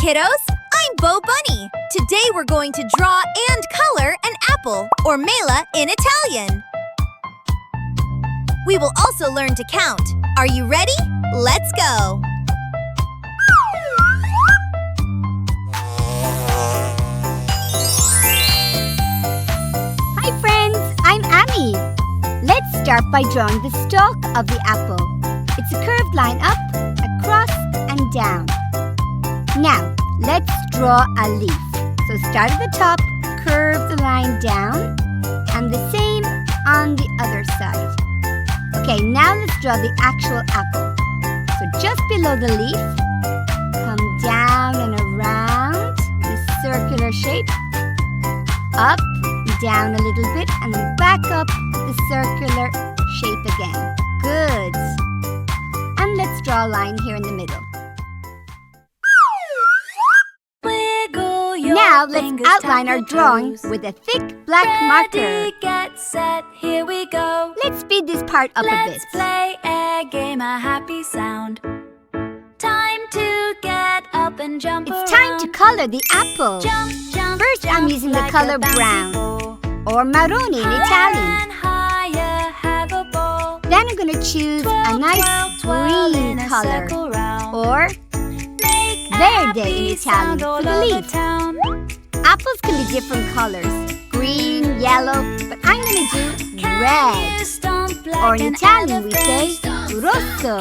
kiddos! I'm Bo Bunny. Today we're going to draw and color an apple, or Mela in Italian. We will also learn to count. Are you ready? Let's go! Hi friends, I'm Amy. Let's start by drawing the stalk of the apple. It's a curved line up, across, and down. Now, let's draw a leaf. So start at the top, curve the line down, and the same on the other side. Okay, now let's draw the actual apple. So just below the leaf, come down and around this circular shape, up, down a little bit, and then back up the circular shape again. Good. And let's draw a line here in the middle. Now let's outline our drawing with a thick black marker. Ready, get set, here we go. Let's speed this part up a bit. Let's play a game, a happy sound. Time to get up and jump around. It's time to color the apple. Jump, jump, First, I'm using the like color a bouncy brown, ball. or Marrone in Italian. And higher, have a ball. Then I'm going to choose a nice green color, or Verde in Italian for the leaf. Apples can be different colors, green, yellow, but I'm going to do red. Or in Italian we say Rosso.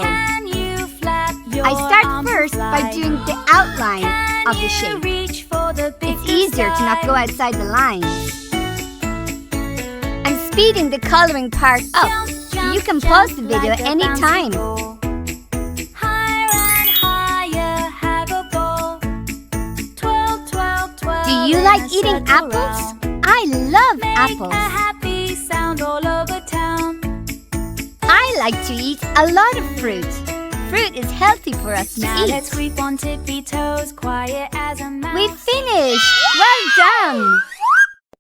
I start first by doing the outline of the shape. It's easier to not go outside the lines. I'm speeding the coloring part up. You can pause the video at any time. Do you like eating apples? I love apples. I like to eat a lot of fruit. Fruit is healthy for us to eat. Let's creep on tippy toes, quiet as a mouse. We finished! Well done!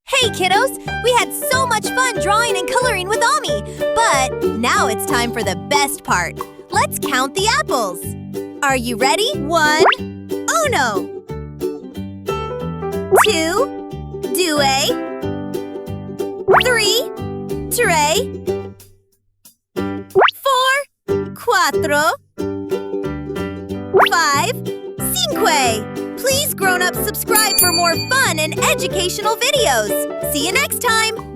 Hey kiddos! We had so much fun drawing and coloring with Ami! But now it's time for the best part. Let's count the apples. Are you ready? 1, uno. 2, due. 3, tre. 4, quattro. 5, cinque. Please, grown-ups, subscribe for more fun and educational videos. See you next time!